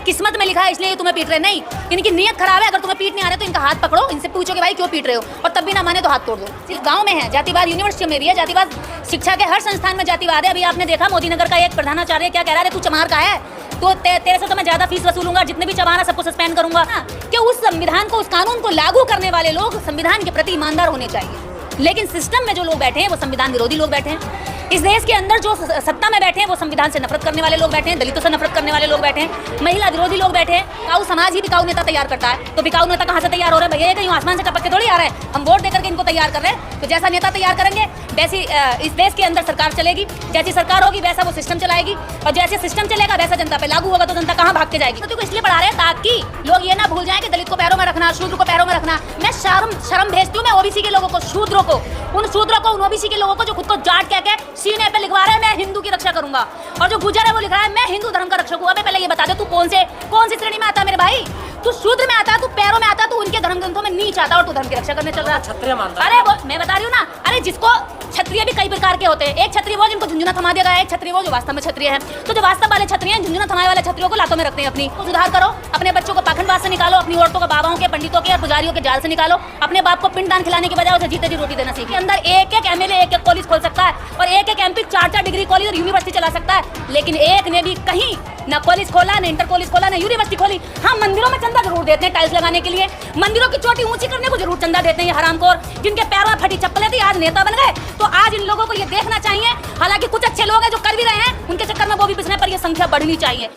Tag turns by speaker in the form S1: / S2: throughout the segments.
S1: किस्मत में लिखा है इसलिए तुम्हें पीट रहे, नहीं, इनकी नीयत खराब है। अगर तुम्हें पीट नहीं आ रहा तो इनका हाथ पकड़ो, इनसे पूछो कि भाई क्यों पीट रहे हो, और तब भी ना माने तो हाथ तोड़ दो। सिर्फ गांव में है जातिवाद, यूनिवर्सिटी में भी है जातिवाद, शिक्षा के हर संस्थान में जातिवाद है। अभी आपने देखा मोदी नगर का एक प्रधानाचार्य क्या कह रहा है, तू चमार का है तो तेरे से तो मैं ज्यादा फीस वसूलूंगा, जितने भी चमार है सबको सस्पेंड करूंगा ना। कि उस संविधान को, उस कानून को लागू करने वाले लोग संविधान के प्रति ईमानदार होने चाहिए, लेकिन सिस्टम में जो लोग बैठे हैं वो संविधान विरोधी लोग बैठे हैं। इस देश के अंदर जो सत्ता में बैठे हैं वो संविधान से नफरत करने वाले लोग बैठे हैं, दलितों से नफरत करने वाले लोग बैठे हैं, महिला विरोधी लोग बैठे हैं। बिकाऊ समाज ही बिकाऊ नेता तैयार करता है, तो बिकाऊ नेता कहाँ से तैयार हो रहे हैं भैया? कहीं आसमान से टपक के थोड़ी आ रहे हैं, हम वोट देकर के इनको तैयार कर रहे हैं। तो जैसा नेता तैयार करेंगे वैसी इस देश के अंदर सरकार चलेगी, जैसी सरकार होगी वैसा वो सिस्टम चलाएगी, और जैसे सिस्टम चलेगा वैसा जनता पे लागू होगा, तो जनता कहाँ भाग के जाएगी। तो इसलिए पढ़ा रहे हैं ताकि लोग ये ना भूल जाएं कि दलित को पैरों में रखना, शूद्र को पैरों में रखना। मैं शर्म भेजती हूँ मैं ओबीसी के लोगों को, शूद्रों को, उन शूद्रों को, उन ओबीसी के लोगों को जो खुद को जाट कह के सीने पे लिखवा रहे हैं मैं हिंदू की रक्षा करूंगा, और जो गुजर है वो लिख रहा है मैं हिंदू धर्म का रक्षक हूँ। अबे पहले ये बता दे तू कौन सी श्रेणी में आता है मेरे भाई? तू शूद्र में आता है, तू पैरों में आता है, तू उनके धर्म ग्रंथों में नीच आता है, और तू धर्म की रक्षा करने चल रहा है। क्षत्रिय मानता है। अरे वो मैं बता रही हूँ ना, अरे जिसको क्षत्रिय भी कई प्रकार के होते हैं। एक क्षत्रिय वो जिनको झुंझुना थमा दिया गया है, एक क्षत्रिय वो जो वास्तव में क्षत्रिय है। तो जो वास्तव वाले क्षत्रिय हैं, झुंझुना थमाए वाले क्षत्रियों को लातों में रखते हैं। अपनी सुधार करो, अपने बच्चों को पाखंडवाद से निकालो, अपनी औरतों को बाबाओं के, पंडितों के और पुजारियों के जाल से निकालो, अपने बाप को पिंडदान खिलाने की बजाय उसे जीते जी रोटी देना सीखिए। अंदर एक एक एमएलए एक एक कॉलेज खोल सकता है, और एक एक एमपी 4-4 डिग्री कॉलेज और यूनिवर्सिटी चला सकता है, लेकिन एक ने भी कहीं ना कॉलेज खोला, ना इंटर कॉलेज खोला, ना यूनिवर्सिटी खोली। हाँ, मंदिरों में चंदा जरूर देते हैं टाइल्स लगाने के लिए, मंदिरों की चोटी ऊंची करने को जरूर चंदा देते हैं ये हरामखोर, जिनके पैरों में फटी चप्पलें थी आज नेता बन गए। तो आज इन लोगों को ये देखना चाहिए, हालांकि कुछ अच्छे लोग हैं जो कर भी रहे हैं, उनके चक्कर में वो भी पिसने पर ये संख्या बढ़नी चाहिए।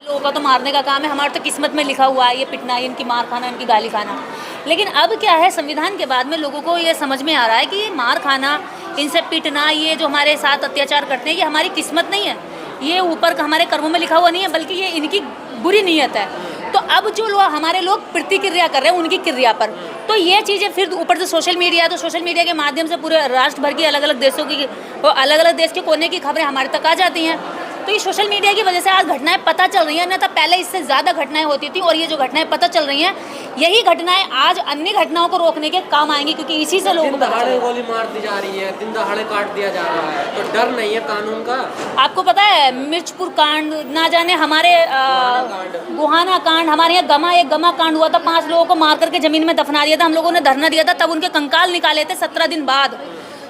S1: लोगों का तो मारने का काम है, हमारे तो किस्मत में लिखा हुआ है ये पिटना, इनकी मार खाना, इनकी गाली खाना। लेकिन अब क्या है, संविधान के बाद में लोगों को ये समझ में आ रहा है कि ये मार खाना, इनसे पिटना, ये जो हमारे साथ अत्याचार करते हैं, ये हमारी किस्मत नहीं है, ये ऊपर हमारे कर्मों में लिखा हुआ नहीं है, बल्कि ये इनकी बुरी नीयत है। तो अब जो लोग हमारे लोग प्रतिक्रिया कर रहे हैं उनकी क्रिया पर, तो ये चीज़ें फिर ऊपर से सोशल मीडिया है, तो सोशल मीडिया के माध्यम से पूरे राष्ट्र भर की अलग अलग देशों की, अलग अलग देश के कोने की खबरें हमारे तक आ जाती हैं। तो ये सोशल मीडिया की वजह से आज घटनाएं पता चल रही हैं, ना तो पहले इससे ज़्यादा घटनाएं होती थी, और ये जो घटनाएं पता चल रही हैं, यही घटनाएं आज अन्य घटनाओं को रोकने के काम आएंगी, क्योंकि इसी से लोगों को
S2: दहाड़े गोली मार दी जा रही है, दिन दहाड़े काट दिया जा रहा है, तो डर नहीं है कानून का?
S1: आपको पता है मिर्चपुर कांड, ना जाने हमारे गोहाना कांड, हमारे यहाँ एक गमा कांड हुआ था, 5 लोगों को मार करके जमीन में दफना दिया था, हम लोगों ने धरना दिया था, तब उनके कंकाल निकाले थे 17 दिन बाद।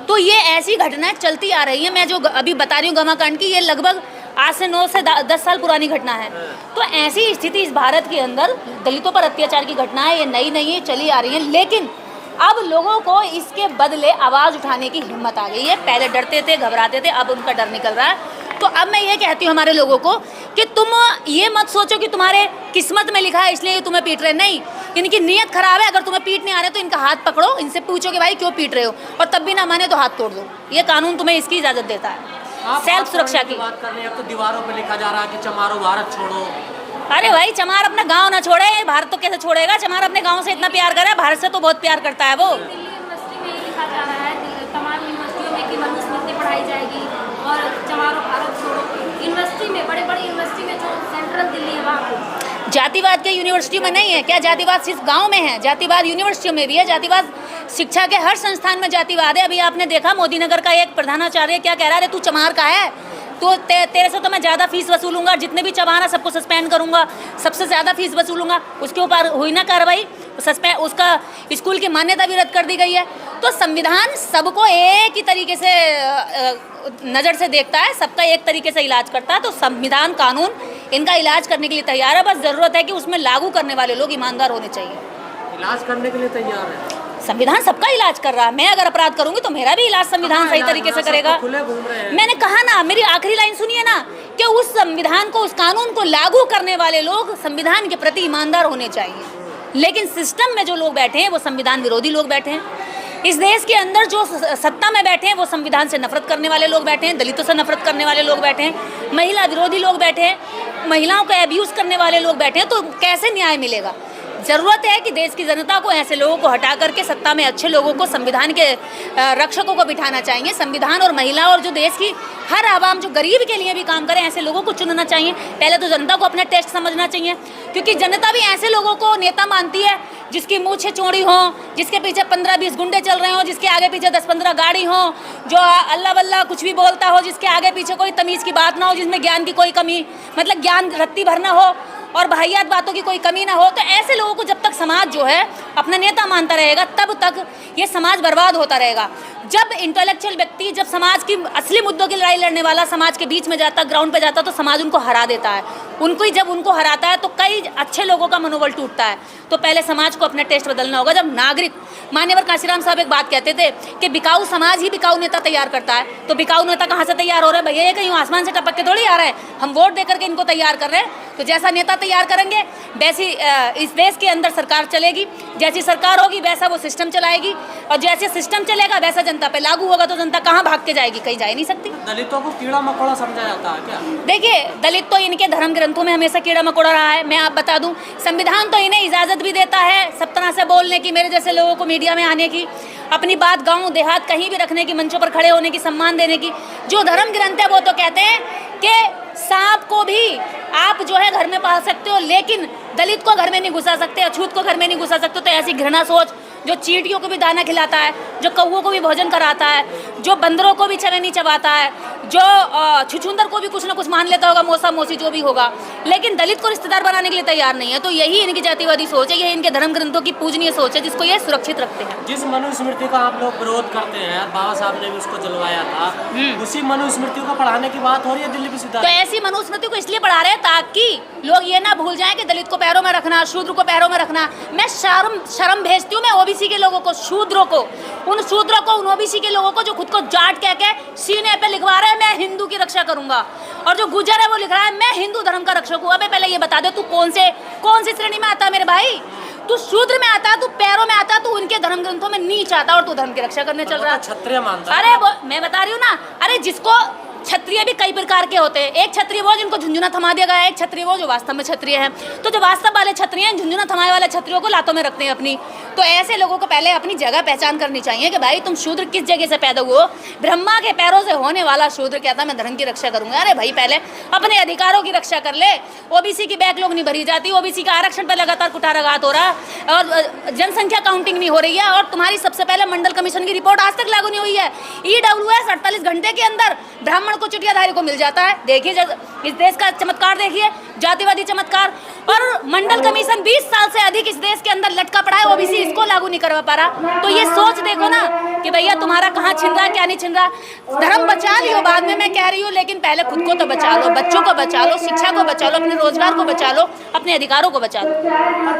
S1: तो ये ऐसी घटनाएं चलती आ रही है। मैं जो अभी बता रही हूँ गमा कांड की, ये लगभग आज से 9 से 10 साल पुरानी घटना है। तो ऐसी स्थिति इस भारत के अंदर दलितों पर अत्याचार की घटनाएं ये नई नई चली आ रही हैं, लेकिन अब लोगों को इसके बदले आवाज़ उठाने की हिम्मत आ गई है। पहले डरते थे, घबराते थे, अब उनका डर निकल रहा है। तो अब मैं ये कहती हूँ हमारे लोगों को कि तुम ये मत सोचो कि तुम्हारे किस्मत में लिखा है इसलिए तुम्हें पीट रहे, नहीं, इनकी नीयत खराब है। अगर तुम्हें पीट नहीं आ रहा तो इनका हाथ पकड़ो, इनसे पूछो कि भाई क्यों पीट रहे हो, और तब भी ना माने तो हाथ तोड़ दो। ये कानून तुम्हें इसकी इजाज़त देता है, सेल्फ सुरक्षा की
S2: बात कर रहे हैं। अब तो दीवारों पे लिखा जा रहा है कि चमारो भारत छोड़ो।
S1: अरे भाई, चमार अपना गांव ना छोड़े, भारत तो कैसे छोड़ेगा? चमार अपने गांव से इतना प्यार करे, भारत से तो बहुत प्यार करता है वो।
S3: दिल्ली यूनिवर्सिटी में लिखा जा रहा है, तमाम यूनिवर्सिटियों में कि मनुस्मृति पढ़ाई जाएगी, और चमारो भारत छोड़ो। यूनिवर्सिटी में, बड़े बड़े यूनिवर्सिटी में, जो सेंट्रल दिल्ली है वहाँ
S1: जातिवाद के यूनिवर्सिटी में नहीं है क्या? जातिवाद सिर्फ गांव में है, जातिवाद यूनिवर्सिटियों में भी है, जातिवाद शिक्षा के हर संस्थान में जातिवाद है। अभी आपने देखा मोदी नगर का एक प्रधानाचार्य क्या कह रहा है, तू चमार का है तो तेरे से तो मैं ज़्यादा फीस वसूलूंगा, जितने भी चमार है सबको सस्पेंड करूंगा, सबसे ज़्यादा फीस वसूलूंगा। उसके ऊपर हुई ना कार्रवाई, सस्पेंड, उसका स्कूल की मान्यता भी रद्द कर दी गई है। तो संविधान सबको एक ही तरीके से नज़र से देखता है, सबका एक तरीके से इलाज करता है। तो संविधान कानून इनका इलाज करने के लिए तैयार है, बस ज़रूरत है कि उसमें लागू करने वाले लोग ईमानदार होने चाहिए।
S2: इलाज करने के लिए तैयार है
S1: संविधान, सबका इलाज कर रहा है। मैं अगर अपराध करूंगी तो मेरा भी इलाज संविधान सही तरीके से करेगा।
S2: खुले घूम रहे हैं।
S1: मैंने कहा ना, मेरी आखिरी लाइन सुनिए ना, कि उस संविधान को, उस कानून को लागू करने वाले लोग संविधान के प्रति ईमानदार होने चाहिए, लेकिन सिस्टम में जो लोग बैठे हैं वो संविधान विरोधी लोग बैठे हैं। इस देश के अंदर जो सत्ता में बैठे हैं वो संविधान से नफरत करने वाले लोग बैठे हैं, दलितों से नफरत करने वाले लोग बैठे हैं, महिला विरोधी लोग बैठे हैं, महिलाओं का एब्यूज़ करने वाले लोग बैठे हैं। तो कैसे न्याय मिलेगा? ज़रूरत है कि देश की जनता को ऐसे लोगों को हटा करके सत्ता में अच्छे लोगों को, संविधान के रक्षकों को बिठाना चाहिए। संविधान और महिला और जो देश की हर आवाम जो गरीब के लिए भी काम करें, ऐसे लोगों को चुनना चाहिए। पहले तो जनता को अपना टेस्ट समझना चाहिए, क्योंकि जनता भी ऐसे लोगों को नेता मानती है जिसकी मूछें चौड़ी हों, जिसके पीछे 15-20 गुंडे चल रहे हों, जिसके आगे पीछे 10-15 गाड़ी हों, जो अल्लाह वल्लाह कुछ भी बोलता हो, जिसके आगे पीछे कोई तमीज़ की बात ना हो, जिसमें ज्ञान की कोई कमी, मतलब ज्ञान रत्ती भरना हो और वाहियात बातों की कोई कमी ना हो। तो ऐसे लोगों को जब तक समाज जो है अपना नेता मानता रहेगा, तब तक ये समाज बर्बाद होता रहेगा। जब इंटेलेक्चुअल व्यक्ति, जब समाज की असली मुद्दों की लड़ाई लड़ने वाला समाज के बीच में जाता, ग्राउंड पे जाता, तो समाज उनको हरा देता है। जब उनको हराता है तो कई अच्छे लोगों का मनोबल टूटता है। तो पहले समाज को अपना टेस्ट बदलना होगा। जब नागरिक, मान्यवर काशीराम साहब एक बात कहते थे कि बिकाऊ समाज ही बिकाऊ नेता तैयार करता है। तो बिकाऊ नेता कहाँ से तैयार हो रहे हैं भैया? ये कहीं आसमान से टपक के थोड़ी आ रहा है, हम वोट दे करके इनको तैयार कर रहे हैं। तो जैसा नेता तैयार करेंगे वैसी इस देश के अंदर सरकार चलेगी, जैसी सरकार होगी वैसा वो सिस्टम चलाएगी, और जैसे सिस्टम चलेगा वैसा जनता पे लागू होगा। तो जनता कहाँ भाग के जाएगी? कहीं जा ही नहीं सकती।
S2: दलितों को कीड़ा मकोड़ा समझा जाता है क्या?
S1: देखिए, दलित तो इनके धर्म ग्रंथों में हमेशा कीड़ा मकोड़ा रहा है। मैं आप बता दूं, संविधान तो इन्हें इजाज़त भी देता है सब तरह से बोलने की, मेरे जैसे लोगों को मीडिया में आने की, अपनी बात गांव देहात कहीं भी रखने की, मंचों पर खड़े होने की, सम्मान देने की। जो धर्म ग्रंथ है वो तो कहते हैं कि सांप को भी आप जो है घर में पाल सकते हो, लेकिन दलित को घर में नहीं घुसा सकते, अछूत को घर में नहीं घुसा सकते। तो ऐसी घृणा सोच, जो चींटियों को भी दाना खिलाता है, जो कौवों को भी भोजन कराता है, जो बंदरों को भी चने नहीं चबाता है, जो छुछुंदर को भी कुछ ना कुछ मान लेता होगा, मौसा मौसी जो भी होगा, लेकिन दलित को रिश्तेदार बनाने के लिए तैयार नहीं है। तो यही इनकी जातिवादी सोच है, यही इनके धर्म ग्रंथों की पूजनीय सोच है, जिसको ये सुरक्षित रखते हैं।
S2: जिस मनुस्मृति का आप लोग विरोध करते हैं, बाबा साहब ने भी उसको जलवाया था, उसी मनुस्मृति को पढ़ाने की बात हो रही है दिल्ली विश्वविद्यालय।
S1: तो ऐसी मनुस्मृति को इसलिए पढ़ा रहे हैं ताकि लोग ये ना भूल जाएं कि दलित को पैरों में रखना, शूद्र को पैरों में रखना। मैं शर्म भेजती हूँ मैं ओबीसी के लोगों को, शूद्रों को, उन शूद्रों को, उन ओबीसी के लोगों को जो खुद को जाट कह के सीने पे लिखवा रहे हैं मैं हिंदू की रक्षा करूंगा, और जो गुजर है वो लिख रहा है मैं हिंदू धर्म का रक्षक हूँ। अबे पहले ये बता दे तू कौन सी श्रेणी में आता है मेरे भाई? तू शूद्र में आता है, तू पैरों में आता है, तू उनके धर्म ग्रंथों में नीच आता है, और तू धर्म की रक्षा करने चल रहा है।
S2: क्षत्रिय मानता है।
S1: अरे वो मैं बता रही हूँ ना, अरे जिसको क्षत्रिय भी कई प्रकार के होते हैं। एक क्षत्रिय वो जिनको झुंझुना थमा दिया गया है, एक क्षत्रिय वो जो वास्तव में क्षत्रिय हैं। तो जो वास्तव वाले क्षत्रिय हैं, झुंझुना थमाए वाले क्षत्रियों को लातों में रखते हैं अपनी। तो ऐसे लोगों को पहले अपनी जगह पहचान करनी चाहिए कि भाई तुम शूद्र किस जगह से पैदा हुए हो। ब्रह्मा के पैरों से होने वाला शूद्र कहता मैं धर्म की रक्षा करूंगा। अरे भाई पहले अपने अधिकारों की रक्षा कर ले। ओबीसी की बैकलॉग नहीं भरी जाती, ओबीसी का आरक्षण पर लगातार कुठाराघात हो रहा है, और जनसंख्या काउंटिंग नहीं हो रही है, और तुम्हारी सबसे पहले मंडल कमीशन की रिपोर्ट आज तक लागू नहीं हुई है। EWS 48 घंटे के अंदर ब्राह्मण को चुटियाधारी को मिल जाता है। देखिए इस देश का चमत्कार, देखिए जातिवादी चमत्कार। और मंडल कमीशन 20 साल से अधिक इस देश के अंदर लटका पड़ा है, ओबीसी इसको लागू नहीं करवा पा रहा। तो ये सोच देखो ना कि भैया तुम्हारा कहाँ छिन रहा, क्या नहीं छिन रहा। धर्म बचा लियो, बाद में मैं कह रही हूँ, लेकिन पहले खुद को तो बचा लो, बच्चों को बचा लो, शिक्षा को बचा लो, अपने रोजगार को बचा लो, अपने अधिकारों को बचा लो।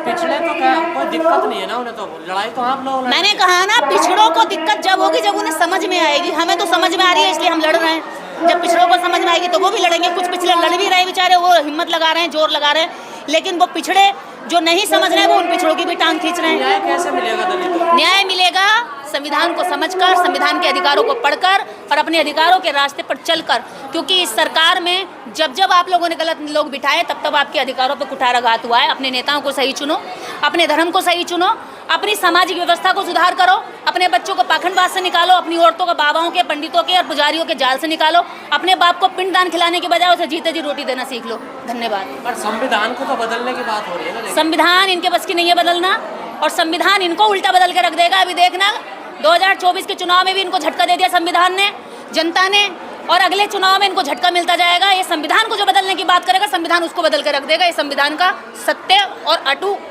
S2: पिछड़े तो क्या कोई दिक्कत नहीं है ना, उन्हें तो लड़ाई तो आप लोग।
S1: मैंने कहा ना, पिछड़ों को दिक्कत जब होगी जब उन्हें समझ में आएगी। हमें तो समझ में आ रही है इसलिए हम लड़ रहे हैं, जब पिछड़ों को समझ में आएगी तो वो भी लड़ेंगे। कुछ पिछड़े लड़ भी रहे बेचारे, वो हिम्मत लगा रहे हैं, जोर लगा रहे हैं, लेकिन वो पिछड़े जो नहीं समझ रहे हैं वो उन पिछड़ों की भी टांग खींच रहे हैं।
S2: न्याय कैसे मिलेगा दलितों को?
S1: न्याय मिलेगा संविधान को समझकर, संविधान के अधिकारों को पढ़कर और अपने अधिकारों के रास्ते पर चलकर। क्योंकि इस सरकार में जब आप लोगों ने गलत लोग बिठाए तब आपके अधिकारों पर कुठाराघात हुआ है। अपने नेताओं को सही चुनो, अपने धर्म को सही चुनो, अपनी सामाजिक व्यवस्था को सुधार करो, अपने बच्चों को पाखंडवाद से निकालो, अपनी औरतों को बाबाओं के, पंडितों के और पुजारियों के जाल से निकालो, अपने बाप को पिंडदान खिलाने के बजाय उसे जीते जी रोटी देना सीख लो। धन्यवाद।
S2: पर संविधान को तो बदलने की बात हो रही है ना।
S1: संविधान इनके बस की नहीं है बदलना, और संविधान इनको उल्टा बदल के रख देगा। अभी देखना 2024 के चुनाव में भी इनको झटका दे दिया संविधान ने, जनता ने, और अगले चुनाव में इनको झटका मिलता जाएगा। ये संविधान को जो बदलने की बात करेगा, संविधान उसको बदल के रख देगा। ये संविधान का सत्य और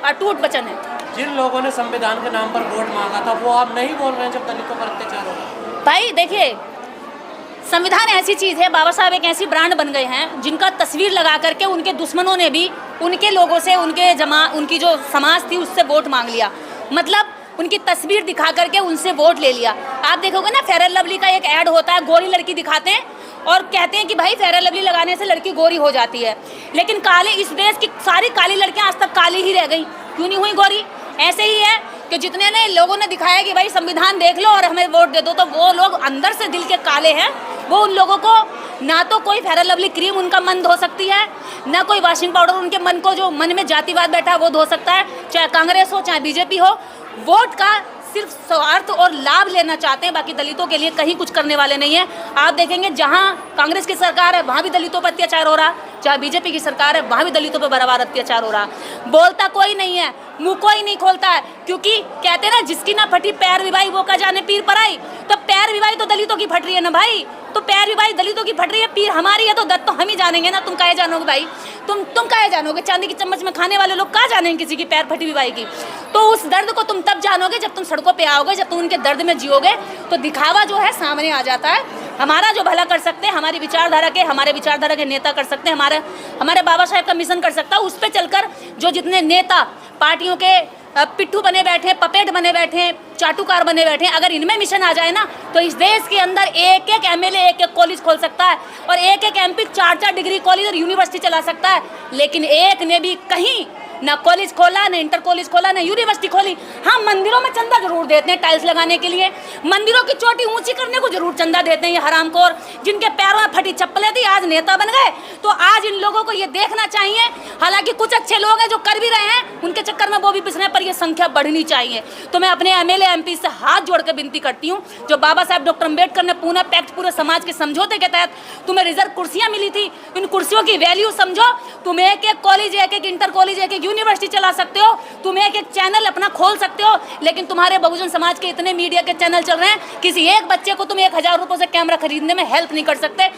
S1: अटूट वचन है।
S2: जिन लोगों ने संविधान के नाम पर वोट मांगा था वो आप नहीं बोल रहे हैं जब दलितों पर अत्याचार हो रहा।
S1: भाई देखिए, संविधान ऐसी चीज़ है, बाबा साहब एक ऐसी ब्रांड बन गए हैं जिनका तस्वीर लगा करके उनके दुश्मनों ने भी उनके लोगों से, उनकी जो समाज थी उससे वोट मांग लिया। मतलब उनकी तस्वीर दिखा करके उनसे वोट ले लिया। आप देखोगे ना, फेयर लवली का एक ऐड होता है, गोरी लड़की दिखाते हैं और कहते हैं कि भाई फेयर लवली लगाने से लड़की गोरी हो जाती है। लेकिन काले, इस देश की सारी काली लड़कियां आज तक काली ही रह गई, क्यों नहीं हुई गोरी? ऐसे ही है कि जितने ने लोगों ने दिखाया कि भाई संविधान देख लो और हमें वोट दे दो, तो वो लोग अंदर से दिल के काले हैं। वो उन लोगों को ना तो कोई फेयर लवली क्रीम उनका मन धो सकती है, ना कोई वॉशिंग पाउडर उनके मन को, जो मन में जातिवाद बैठा है वो धो सकता है, चाहे कांग्रेस हो चाहे बीजेपी हो। वोट का सिर्फ स्वार्थ और लाभ लेना चाहते हैं, बाकी दलितों के लिए कहीं कुछ करने वाले नहीं है। आप देखेंगे जहां कांग्रेस की सरकार है वहां भी दलितों पर अत्याचार हो रहा, जहाँ बीजेपी की सरकार है वहाँ भी दलितों पर बराबर अत्याचार हो रहा। बोलता कोई नहीं है, मुंह कोई नहीं खोलता है, क्योंकि कहते हैं ना जिसकी ना फटी पैर विवाही वो का जाने पीर पर आई। तो पैर विवाही तो दलितों की फट रही है ना भाई, तो पैर विवाही दलितों की फट रही है, पीर हमारी है तो दत्त तो हम ही जानेंगे ना। तुम काहे जानोगे भाई, तुम काहे जानोगे? चांदी की चम्मच में खाने वाले लोग कहाँ जानेंगे किसी की पैर फटी विवाही की? तो उस दर्द को तुम तब जानोगे जब तुम सड़कों पे आओगे, जब तुम उनके दर्द में जियोगे। तो दिखावा जो है सामने आ जाता है। हमारा जो भला कर सकते हैं, हमारी विचारधारा के, हमारे विचारधारा के नेता कर सकते हैं, हमारे बाबा साहेब का मिशन कर सकता है। उस पर चलकर जो जितने नेता पार्टियों के पिट्ठू बने बैठे, पपेट बने बैठे, चाटुकार बने बैठे, अगर इनमें मिशन आ जाए ना तो इस देश के अंदर एक एक एमएलए एक एक कॉलेज खोल सकता है और एक एक एमपी 4-4 डिग्री कॉलेज और यूनिवर्सिटी चला सकता है। लेकिन एक ने भी कहीं ना कॉलेज खोला, ना इंटर कॉलेज खोला, ना यूनिवर्सिटी खोली। हाँ, मंदिरों में चंदा जरूर देते हैं टाइल्स लगाने के लिए, मंदिरों की चोटी ऊंची करने को जरूर चंदा देते हैं ये हरामखोर, जिनके पैरों में फटी चप्पलें थी आज नेता बन गए। तो आज इन लोगों को ये देखना चाहिए, हालांकि कुछ अच्छे लोग हैं जो कर भी रहे हैं, उनके चक्कर में वो भी पिसने, पर ये संख्या बढ़नी चाहिए। तो मैं अपने एमएलए एमपी से हाथ जोड़ कर विनती करती हूँ, जो बाबा साहेब डॉक्टर अम्बेडकर ने पूना पैक्ट पूरे समाज के समझौते के तहत तुम्हें रिजर्व कुर्सियां मिली थी, इन कुर्सियों की वैल्यू समझो। तुम एक एक कॉलेज, एक एक इंटर कॉलेज, एक एक यूनिवर्सिटी चला सकते हो, तुम एक एक चैनल अपना खोल सकते हो, लेकिन तुम्हारे बहुजन समाज के इतने मीडिया के चैनल चल रहे हैं, किसी एक बच्चे को तुम 1000 रुपये से कैमरा खरीदने में हेल्प नहीं कर सकते।